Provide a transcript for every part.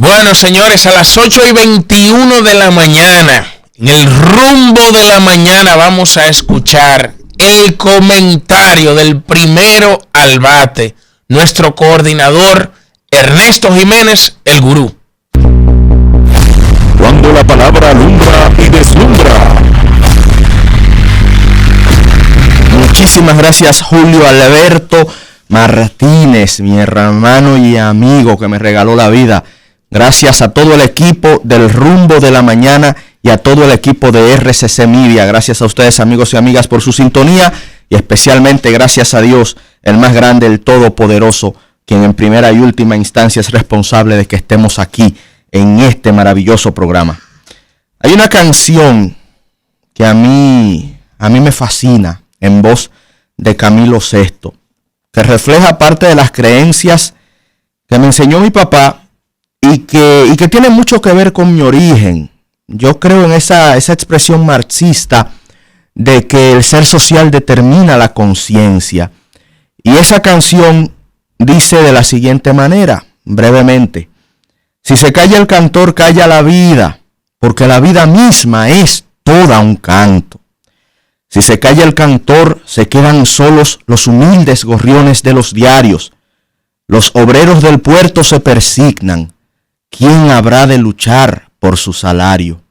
Bueno, señores, a las 8:21 de la mañana, en el rumbo de la mañana, vamos a escuchar el comentario del primero al bate, nuestro coordinador Ernesto Jiménez, el gurú. Cuando la palabra alumbra y deslumbra. Muchísimas gracias, Julio Alberto Martínez, mi hermano y amigo que me regaló la vida. Gracias a todo el equipo del Rumbo de la Mañana y a todo el equipo de RCC Media. Gracias a ustedes, amigos y amigas, por su sintonía y especialmente gracias a Dios, el más grande, el todopoderoso, quien en primera y última instancia es responsable de que estemos aquí en este maravilloso programa. Hay una canción que a mí me fascina en voz de Camilo Sesto, que refleja parte de las creencias que me enseñó mi papá y que tiene mucho que ver con mi origen. Yo creo en esa expresión marxista de que el ser social determina la conciencia. Y esa canción dice de la siguiente manera, brevemente: si se calla el cantor, calla la vida, porque la vida misma es toda un canto. Si se calla el cantor, se quedan solos los humildes gorriones de los diarios. Los obreros del puerto se persignan. ¿Quién habrá de luchar por su salario?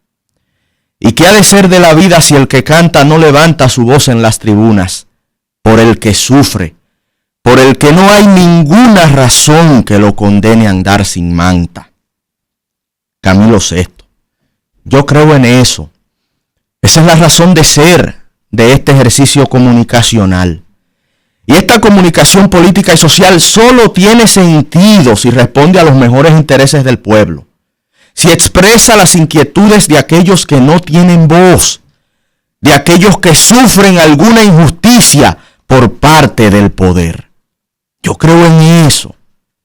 ¿Y qué ha de ser de la vida si el que canta no levanta su voz en las tribunas? Por el que sufre, por el que no hay ninguna razón que lo condene a andar sin manta. Camilo Sesto. Yo creo en eso. Esa es la razón de ser de este ejercicio comunicacional. Y esta comunicación política y social solo tiene sentido si responde a los mejores intereses del pueblo, si expresa las inquietudes de aquellos que no tienen voz, de aquellos que sufren alguna injusticia por parte del poder. Yo creo en eso,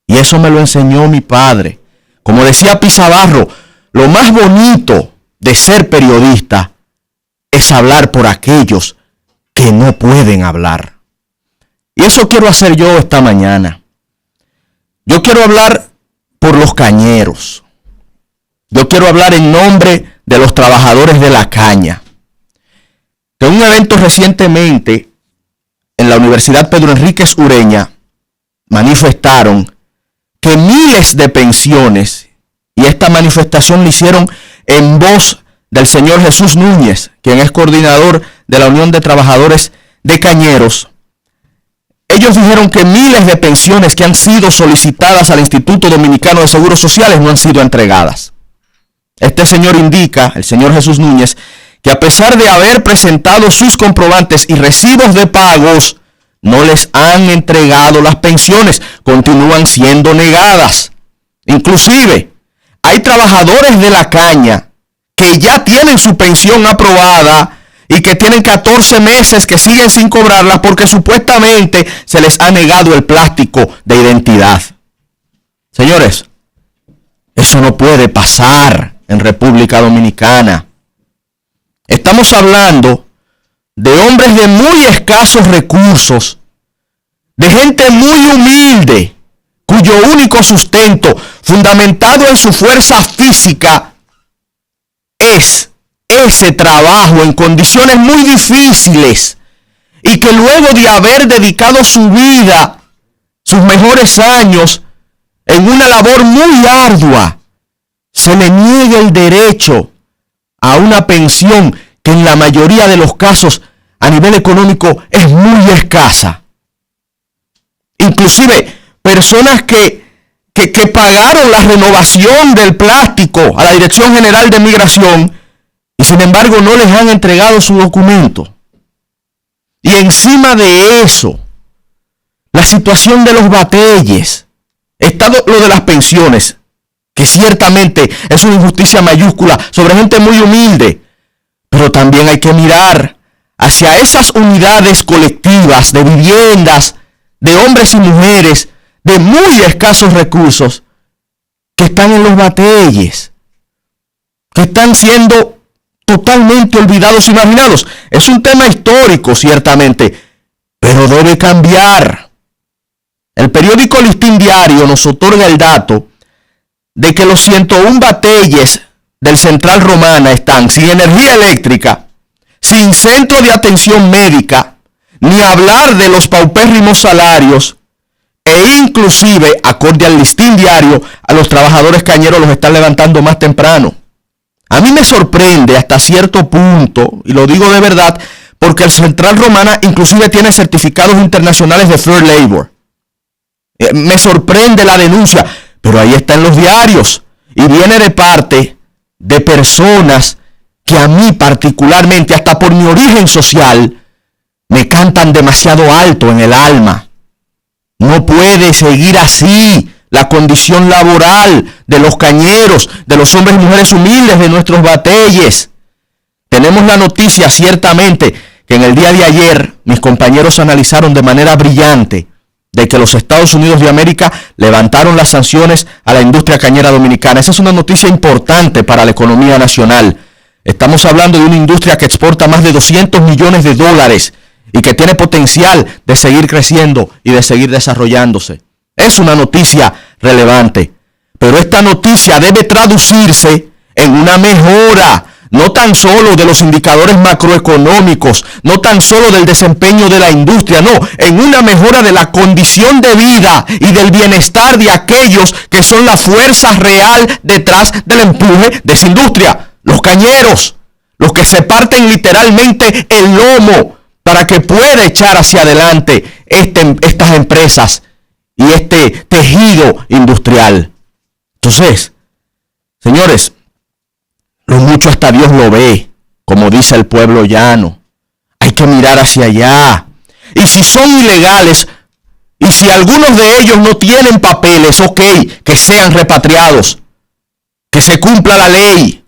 y eso me lo enseñó mi padre. Como decía Pizarro, lo más bonito de ser periodista es hablar por aquellos que no pueden hablar. Y eso quiero hacer yo esta mañana. Yo quiero hablar por los cañeros. Yo quiero hablar en nombre de los trabajadores de la caña. En un evento recientemente en la Universidad Pedro Enríquez Ureña manifestaron que miles de pensiones, y esta manifestación la hicieron en voz del señor Jesús Núñez, quien es coordinador de la Unión de Trabajadores de Cañeros. Ellos dijeron que miles de pensiones que han sido solicitadas al Instituto Dominicano de Seguros Sociales no han sido entregadas. Este señor indica, el señor Jesús Núñez, que a pesar de haber presentado sus comprobantes y recibos de pagos, no les han entregado las pensiones, continúan siendo negadas. Inclusive, hay trabajadores de la caña que ya tienen su pensión aprobada y que tienen 14 meses que siguen sin cobrarla porque supuestamente se les ha negado el plástico de identidad. Señores, eso no puede pasar en República Dominicana. Estamos hablando de hombres de muy escasos recursos, de gente muy humilde, cuyo único sustento, fundamentado en su fuerza física, es ese trabajo en condiciones muy difíciles, y que luego de haber dedicado su vida, sus mejores años, en una labor muy ardua, se le niegue el derecho a una pensión que en la mayoría de los casos a nivel económico es muy escasa. Inclusive personas que pagaron la renovación del plástico a la Dirección General de Migración y sin embargo no les han entregado su documento. Y encima de eso, la situación de los batelles, está lo de las pensiones, que ciertamente es una injusticia mayúscula sobre gente muy humilde, pero también hay que mirar hacia esas unidades colectivas de viviendas, de hombres y mujeres de muy escasos recursos, que están en los batelles, que están siendo totalmente olvidados y marginados. Es un tema histórico, ciertamente, pero debe cambiar. El periódico Listín Diario nos otorga el dato de que los 101 batalles del Central Romana están sin energía eléctrica, sin centro de atención médica, ni hablar de los paupérrimos salarios, e inclusive, acorde al listín diario, a los trabajadores cañeros los están levantando más temprano. A mí me sorprende hasta cierto punto, y lo digo de verdad, porque el Central Romana inclusive tiene certificados internacionales de Fair Labor. Me sorprende la denuncia, pero ahí está en los diarios, y viene de parte de personas que a mí particularmente, hasta por mi origen social, me cantan demasiado alto en el alma. No puede seguir así la condición laboral de los cañeros, de los hombres y mujeres humildes de nuestros batalles. Tenemos la noticia ciertamente que en el día de ayer mis compañeros analizaron de manera brillante de que los Estados Unidos de América levantaron las sanciones a la industria cañera dominicana. Esa es una noticia importante para la economía nacional. Estamos hablando de una industria que exporta más de $200 millones y que tiene potencial de seguir creciendo y de seguir desarrollándose. Es una noticia relevante, pero esta noticia debe traducirse en una mejora, no tan solo de los indicadores macroeconómicos, no tan solo del desempeño de la industria, no, en una mejora de la condición de vida y del bienestar de aquellos que son la fuerza real detrás del empuje de esa industria, los cañeros, los que se parten literalmente el lomo para que pueda echar hacia adelante estas empresas y este tejido industrial. Entonces, señores, lo mucho hasta Dios lo ve, como dice el pueblo llano. Hay que mirar hacia allá. Y si son ilegales, y si algunos de ellos no tienen papeles, ok, que sean repatriados, que se cumpla la ley.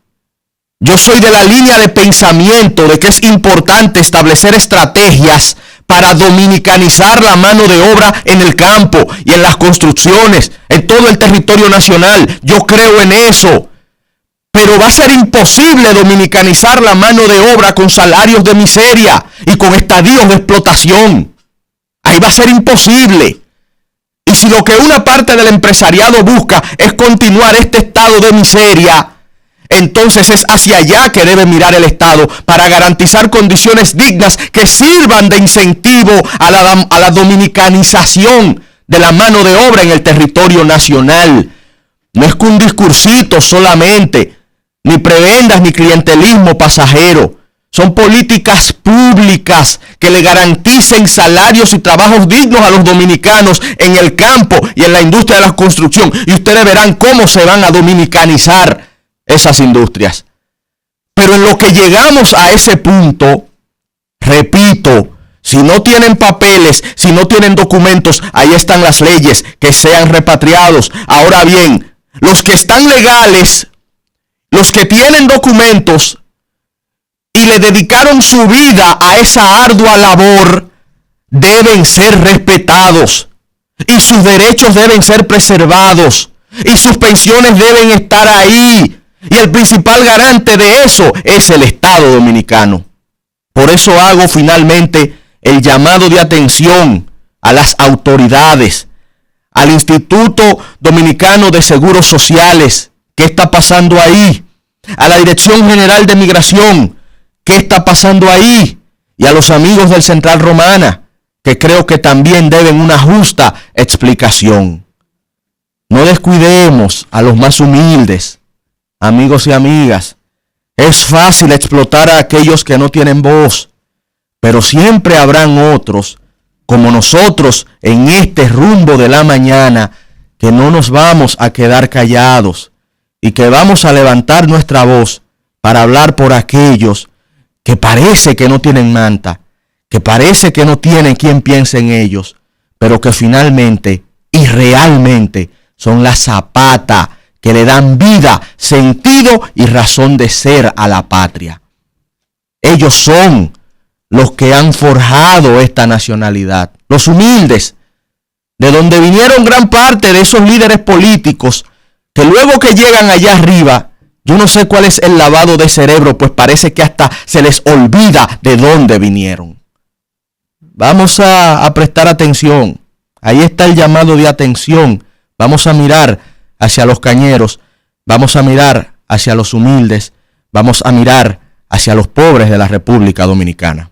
Yo soy de la línea de pensamiento de que es importante establecer estrategias para dominicanizar la mano de obra en el campo y en las construcciones, en todo el territorio nacional. Yo creo en eso. Pero va a ser imposible dominicanizar la mano de obra con salarios de miseria y con estadios de explotación. Ahí va a ser imposible. Y si lo que una parte del empresariado busca es continuar este estado de miseria, entonces es hacia allá que debe mirar el Estado para garantizar condiciones dignas que sirvan de incentivo a la dominicanización de la mano de obra en el territorio nacional. No es que un discursito solamente, ni prebendas, ni clientelismo pasajero. Son políticas públicas que le garanticen salarios y trabajos dignos a los dominicanos en el campo y en la industria de la construcción. Y ustedes verán cómo se van a dominicanizar esas industrias. Pero en lo que llegamos a ese punto, repito, si no tienen papeles, si no tienen documentos, ahí están las leyes, que sean repatriados. Ahora bien, los que están legales, los que tienen documentos y le dedicaron su vida a esa ardua labor, deben ser respetados y sus derechos deben ser preservados y sus pensiones deben estar ahí. Y el principal garante de eso es el Estado dominicano. Por eso hago finalmente el llamado de atención a las autoridades, al Instituto Dominicano de Seguros Sociales. ¿Qué está pasando ahí? A la Dirección General de Migración. ¿Qué está pasando ahí? Y a los amigos del Central Romana, que creo que también deben una justa explicación. No descuidemos a los más humildes. Amigos y amigas, es fácil explotar a aquellos que no tienen voz, pero siempre habrán otros, como nosotros en este rumbo de la mañana, que no nos vamos a quedar callados y que vamos a levantar nuestra voz para hablar por aquellos que parece que no tienen manta, que parece que no tienen quien piense en ellos, pero que finalmente y realmente son la zapata que le dan vida, sentido y razón de ser a la patria. Ellos son los que han forjado esta nacionalidad, los humildes, de donde vinieron gran parte de esos líderes políticos que luego que llegan allá arriba, yo no sé cuál es el lavado de cerebro, pues parece que hasta se les olvida de dónde vinieron. Vamos a prestar atención. Ahí está el llamado de atención. Vamos a mirar hacia los cañeros, vamos a mirar hacia los humildes, vamos a mirar hacia los pobres de la República Dominicana.